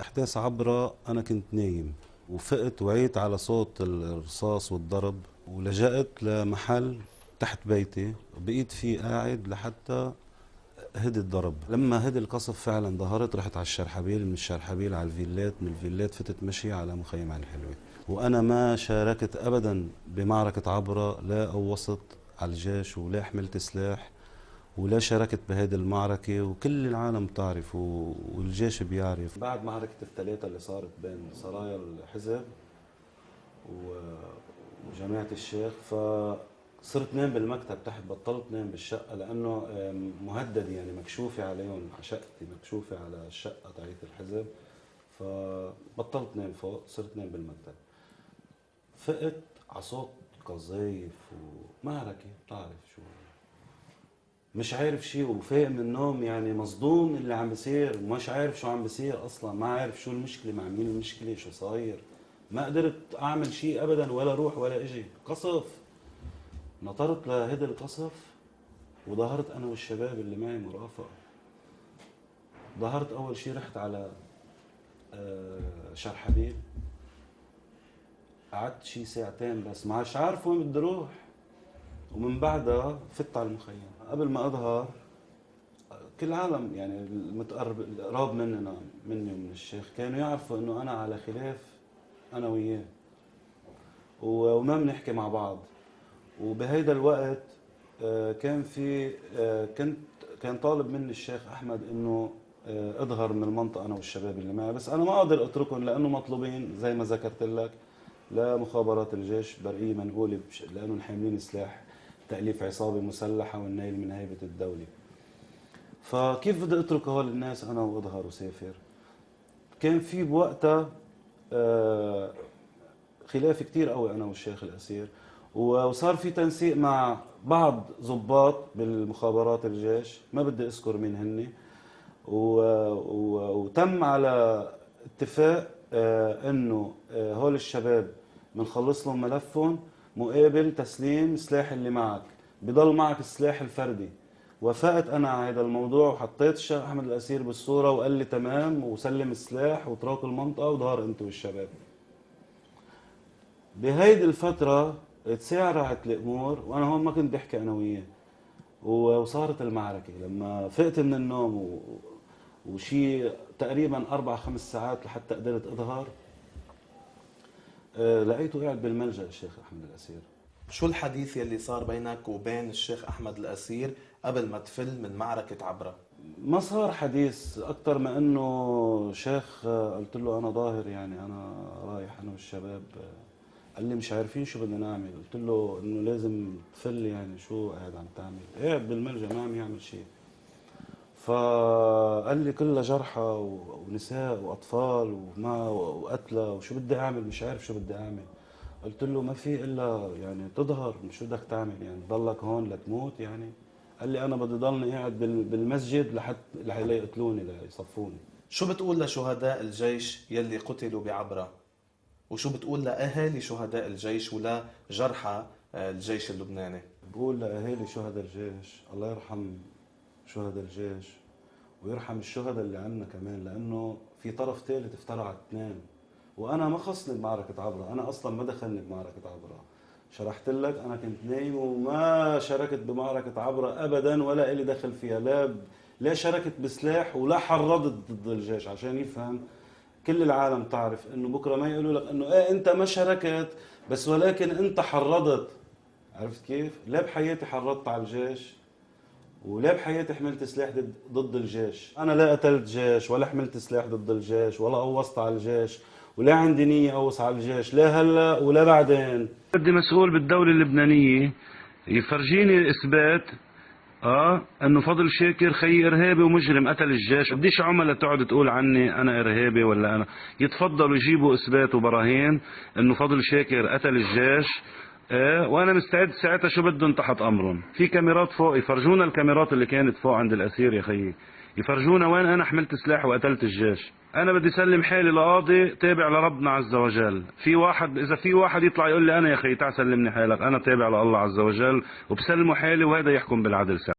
احداث عبرة انا كنت نايم وفقت وعيت على صوت الرصاص والضرب، ولجأت لمحل تحت بيتي بقيت فيه قاعد لحتى هدي الضرب. لما هدي القصف فعلا ظهرت، رحت على الشرحبيل، من الشرحبيل على الفيلات، من الفيلات فتت مشي على مخيم على الحلوة. وانا ما شاركت ابدا بمعركة عبرة، لا اوسط على الجيش ولا حملت سلاح ولا شاركت بهذه المعركة، وكل العالم بتعرف والجيش بيعرف. بعد معركة الثلاثة اللي صارت بين سرايا الحزب وجماعة الشيخ، فصرت نام بالمكتب تحت، بطلت نام بالشقة لأنه مهدد، يعني مكشوفة عليهم، على شقتي مكشوفة على الشقة تاعت الحزب، فبطلت نام فوق، صرت نام بالمكتب. فقت على صوت قذايف ومعركة، بتعرف شو، مش عارف شيء، وفايق من النوم يعني مصدوم اللي عم بيصير، مش عارف شو عم بيصير اصلا، ما عارف شو المشكله، مع مين المشكله، شو صاير. ما قدرت اعمل شيء ابدا، ولا روح ولا اجي. قصف، نطرت لهيدا القصف، وظهرت انا والشباب اللي معي مرافقه. ظهرت اول شيء، رحت على شرحبيل، قعدت شي ساعتين بس، ما عادش عارف وين بدي اروح. ومن بعدها فت على المخيم. قبل ما اظهر، كل العالم يعني المتقرب القراب مني ومن الشيخ كانوا يعرفوا انه انا على خلاف انا وياه، وما بنحكي مع بعض. وبهيدا الوقت كان في كان طالب مني الشيخ احمد انه اظهر من المنطقه انا والشباب اللي معي، بس انا ما اقدر اتركهم لانه مطلوبين زي ما ذكرت لك لمخابرات الجيش، برقيه منقوله لانهم حاملين سلاح تاليف عصابه مسلحه والنيل من هيبه الدوله. فكيف بدي اترك هول الناس انا واظهر وسافر؟ كان في بوقتها خلاف كتير قوي انا والشيخ الاسير، وصار في تنسيق مع بعض ضباط بالمخابرات الجيش، ما بدي اذكر مين هن، وتم على اتفاق انه هول الشباب بنخلص لهم ملفهم مقابل تسليم سلاح اللي معك، بضل معك السلاح الفردي. وافقت انا على هذا الموضوع، وحطيت الشيخ احمد الاسير بالصوره، وقال لي تمام، وسلم السلاح وتراك المنطقه وظهر انت والشباب. بهيدي الفتره تسارعت الامور، وانا هون ما كنت بحكي انا وياه، وصارت المعركه. لما فقت من النوم وشي تقريبا 4 5 ساعات لحتى قدرت اظهر، لقيته قاعد بالملجأ الشيخ احمد الاسير. شو الحديث يلي صار بينك وبين الشيخ أحمد الأسير قبل ما تفل من معركة عبرة؟ ما صار حديث اكثر ما انه شيخ، قلت له انا ظاهر، يعني انا رايح انا والشباب. قال لي مش عارفين شو بدنا نعمل. قلت له انه لازم تفل، يعني شو قاعد عم تعمل؟ قاعد بالملجأ ما عم يعمل شيء. فقال لي كلها جرحى ونساء واطفال وقتلى، وشو بدي اعمل؟ مش عارف شو بدي اعمل. قلت له ما في الا يعني تظهر، شو بدك تعمل يعني؟ تضلك هون لتموت يعني؟ قال لي انا بدي ضلني قاعد بالمسجد لحتى يقتلوني، ليصفوني. شو بتقول لشهداء الجيش يلي قتلوا بعبرة؟ وشو بتقول لأهالي شهداء الجيش ولا جرحى الجيش اللبناني؟ بقول لاهالي شهداء الجيش الله يرحم شهداء الجيش، ويرحم الشهداء اللي عنا كمان، لانه في طرف ثالث افترى على اثنين. وانا ما خصني بمعركه عبره، انا اصلا ما دخلني بمعركه عبره. شرحت لك انا كنت نايم وما شاركت بمعركه عبره ابدا، ولا الي دخل فيها، لا شاركت بسلاح ولا حرضت ضد الجيش، عشان يفهم كل العالم تعرف انه بكره ما يقولوا لك انه ايه انت ما شاركت بس ولكن انت حرضت. عرفت كيف؟ لا بحياتي حرضت على الجيش، ولا بحياتي حملت سلاح ضد الجيش. انا لا قتلت جيش ولا حملت سلاح ضد الجيش ولا قوصت على الجيش، ولا عندي نية اوص على الجيش، لا هلا ولا بعدين. بدي مسؤول بالدولة اللبنانية يفرجيني اثبات انه فضل شاكر خي ارهابي ومجرم قتل الجيش. بديش عملاء تقعد تقول عني انا ارهابي ولا انا، يتفضلوا يجيبوا اثبات وبراهين انه فضل شاكر قتل الجيش. وانا مستعد ساعتها شو بدهم تحت امرهم. في كاميرات فوق، يفرجونا الكاميرات اللي كانت فوق عند الاسير يا خيي، يفرجونا وين انا حملت سلاح وقتلت الجيش. انا بدي سلم حالي لقاضي تابع لربنا عز وجل. اذا في واحد يطلع يقول لي انا يا خيي تعال سلمني حالك، انا تابع لله عز وجل وبسلمه حالي، وهذا يحكم بالعدل.